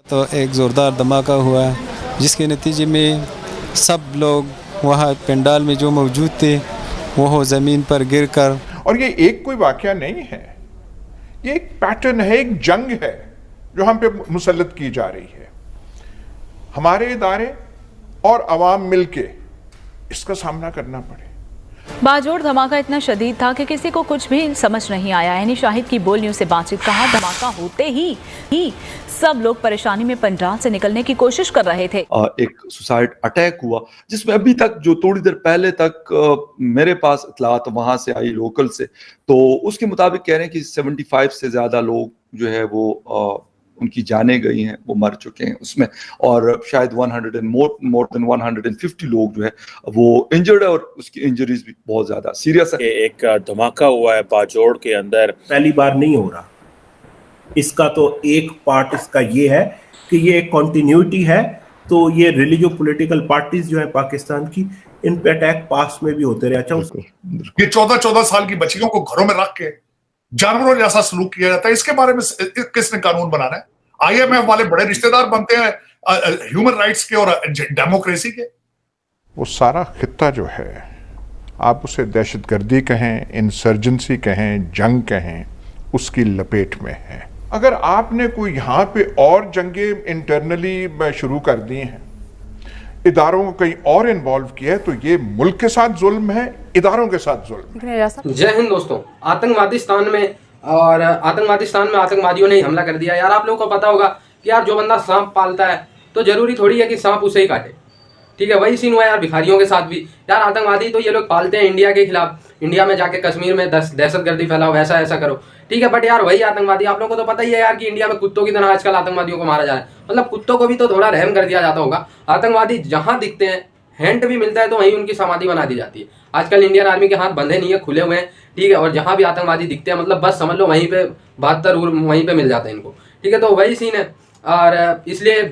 تو ایک زوردار دھماکہ ہوا جس کے نتیجے میں سب لوگ وہاں پنڈال میں جو موجود تھے وہ زمین پر گر کر. اور یہ ایک کوئی واقعہ نہیں ہے، یہ ایک پیٹرن ہے، ایک جنگ ہے جو ہم پہ مسلط کی جا رہی ہے. ہمارے ادارے اور عوام مل کے اس کا سامنا کرنا پڑے. باجوڑ دھماکہ اتنا شدید تھا کہ کسی کو کچھ بھی سمجھ نہیں آیا. یعنی شاہد کی بول نیوز سے بات چیت کہا دھماکہ ہوتے ہی سب لوگ پریشانی میں پنڈال سے نکلنے کی کوشش کر رہے تھے. ایک سوسائڈ اٹیک ہوا جس میں ابھی تک جو تھوڑی دیر پہلے تک میرے پاس اطلاعات وہاں سے آئی لوکل سے، تو اس کے مطابق کہہ رہے ہیں کہ 75 سے زیادہ لوگ جو ہے وہ ان کی جانیں گئی ہیں، وہ مر چکے ہیں اس میں، اور شاید 100 than 150 لوگ جو ہے وہ انجرڈ ہے، اور اس کی انجریز بھی بہت زیادہ سیریس ہے. ایک دھماکہ ہوا ہے باجوڑ کے اندر، پہلی بار نہیں ہو رہا. اس کا تو ایک پارٹ اس کا یہ ہے کہ یہ ایک کنٹینیوٹی ہے. تو یہ ریلیجو پولیٹیکل پارٹیز جو ہیں پاکستان کی، ان پہ اٹیک پاسٹ میں بھی ہوتے رہے. اچھا، یہ 14 سال کی بچیوں کو گھروں میں رکھ کے جانوروں جیسا سلوک کیا جاتا ہے، اس کے بارے میں کس نے قانون بنانا ہے؟ آئی ایم ایف والے بڑے رشتہ دار بنتے ہیں ہیومن رائٹس کے اور ڈیموکریسی کے. وہ سارا خطہ جو ہے، آپ اسے دہشت گردی کہیں، انسرجنسی کہیں، جنگ کہیں، اس کی لپیٹ میں ہے. اگر آپ نے کوئی یہاں پہ اور جنگیں انٹرنلی شروع کر دی ہیں، اداروں کو کہیں اور انوالو کیا ہے، تو یہ ملک کے ساتھ ظلم ہے، اداروں کے ساتھ ظلم ہے. جے ہند دوستوں، آتنکوادستان میں آتنکوادیوں نے حملہ کر دیا. یار آپ لوگوں کو پتا ہوگا کہ یار جو بندہ سانپ پالتا ہے تو ضروری تھوڑی ہے کہ سانپ اسے ہی کاٹے. ٹھیک ہے، وہی سین ہوا یار بھکاریوں کے ساتھ بھی. یار آتنکوادی تو یہ لوگ پالتے ہیں انڈیا کے خلاف، انڈیا میں جا کے کشمیر میں دہشت گردی پھیلاؤ، ایسا کرو. ٹھیک ہے، بٹ یار وہی آتنکوادی، آپ لوگوں کو تو پتہ ہی ہے یار کہ انڈیا میں کتوں کی طرح آج کل آتنکوادیوں کو مارا جا رہا ہے. مطلب کتوں کو بھی تو تھوڑا رحم کر دیا جاتا ہوگا. آتنکوادی جہاں دکھتے ہیں، ہینٹ بھی ملتا ہے تو وہیں ان کی سمادھی بنا دی جاتی ہے. آج کل انڈین آرمی کے ہاتھ بندھے نہیں ہے، کھلے ہوئے ہیں. ٹھیک ہے، اور جہاں بھی آتنکوادی دکھتے ہیں مطلب بس سمجھ لو وہیں پہ 72 وہیں پہ مل جاتے ہیں ان کو. ٹھیک ہے، تو وہی سین ہے. اور اس لیے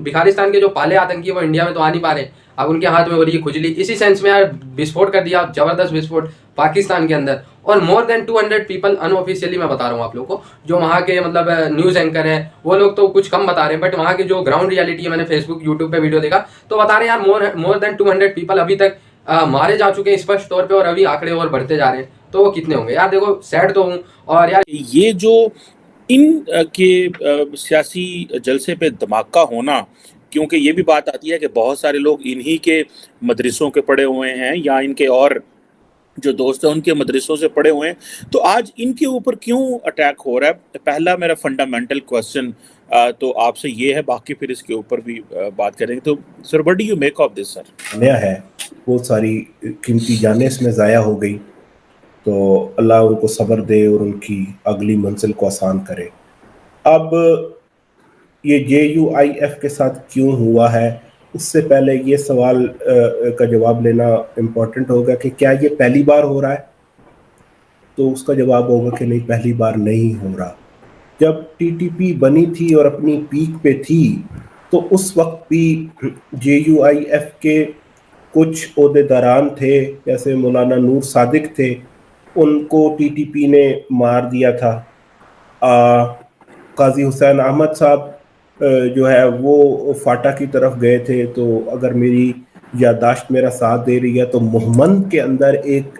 بھکارستان کے جو پالے آتنکی وہ انڈیا میں تو آ نہیں پا رہے. اب ان کے ہاتھ میں ہو رہی ہے کھجلی. اسی سینس میں یار وسفوٹ کر دیا، زبردست وسفوٹ پاکستان کے اندر. اور مور دین 200 پیپل ان آفیشیلی میں بتا رہا ہوں آپ لوگوں کو، جو وہاں کے مطلب نیوز اینکر ہیں وہ لوگ تو کچھ کم بتا رہے ہیں، بٹ وہاں کے جو گراؤنڈ ریالٹی ہے، میں نے فیس بک یوٹیوب پہ ویڈیو دیکھا تو بتا رہے ہیں یار مور دین 200 پیپل ابھی تک مارے جا چکے ہیں اسپشٹ طور پہ، اور ابھی آنکڑے اور بڑھتے جا رہے ہیں. تو وہ کتنے ہوں گے یار؟ دیکھو سیڈ تو ہوں. اور یار یہ جو ان کے سیاسی جلسے پہ دھماکہ ہونا، کیونکہ یہ بھی بات آتی ہے کہ بہت سارے لوگ انہی کے مدرسوں کے پڑھے ہوئے ہیں یا ان کے اور جو دوست ہیں ان کے مدرسوں سے پڑھے ہوئے ہیں، تو آج ان کے اوپر کیوں اٹیک ہو رہا ہے؟ پہلا میرا فنڈامنٹل کوسچن تو آپ سے یہ ہے، باقی پھر اس کے اوپر بھی بات کریں گے. تو sir what do you make of this sir? نیا ہے، بہت ساری قیمتی جانیں اس میں ضائع ہو گئی، تو اللہ ان کو صبر دے اور ان کی اگلی منزل کو آسان کرے. اب یہ JUIF کے ساتھ کیوں ہوا ہے، اس سے پہلے یہ سوال کا جواب لینا امپورٹنٹ ہوگا کہ کیا یہ پہلی بار ہو رہا ہے؟ تو اس کا جواب ہوگا کہ نہیں، پہلی بار نہیں ہو رہا. جب TTP بنی تھی اور اپنی پیک پہ تھی تو اس وقت بھی JUIF کے کچھ عہدیداران تھے، جیسے مولانا نور صادق تھے، ان کو TTP نے مار دیا تھا. قاضی حسین احمد صاحب جو ہے وہ فاٹا کی طرف گئے تھے. تو اگر میری یادداشت میرا ساتھ دے رہی ہے تو مہمند کے اندر ایک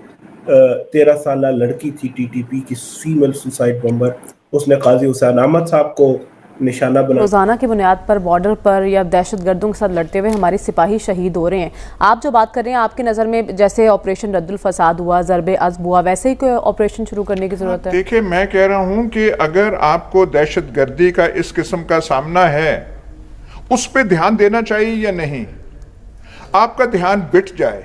13 سالہ لڑکی تھی TTP کی، فیمیل سوسائڈ بمبر، اس نے قاضی حسین احمد صاحب کو نشانہ بنا. روزانہ کی بنیاد پر بارڈر پر یا دہشت گردوں کے ساتھ لڑتے ہوئے ہماری سپاہی شہید ہو رہے ہیں. آپ جو بات کر رہے ہیں، آپ کی نظر میں جیسے آپریشن رد الفساد ہوا، ضرب عصب ہوا، ویسے ہی کوئی آپریشن شروع کرنے کی ضرورت ہے؟ دیکھیں، میں کہہ رہا ہوں کہ اگر آپ کو دہشت گردی کا اس قسم کا سامنا ہے، اس پہ دھیان دینا چاہیے یا نہیں؟ آپ کا دھیان بٹ جائے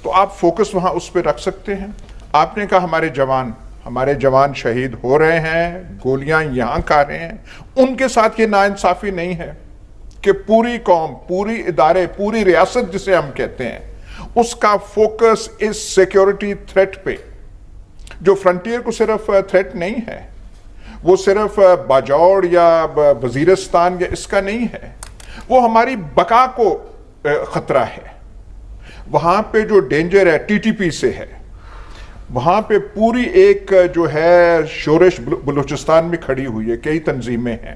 تو آپ فوکس وہاں اس پہ رکھ سکتے ہیں. آپ نے کہا ہمارے جوان شہید ہو رہے ہیں، گولیاں یہاں کھا رہے ہیں. ان کے ساتھ یہ ناانصافی نہیں ہے کہ پوری قوم، پوری ادارے، پوری ریاست جسے ہم کہتے ہیں، اس کا فوکس اس سیکیورٹی تھریٹ پہ، جو فرنٹیئر کو صرف تھریٹ نہیں ہے، وہ صرف باجوڑ یا وزیرستان یا اس کا نہیں ہے، وہ ہماری بقا کو خطرہ ہے. وہاں پہ جو ڈینجر ہے TTP سے ہے، وہاں پہ پوری ایک جو ہے شورش بلوچستان میں کھڑی ہوئی ہے، کئی تنظیمیں ہیں،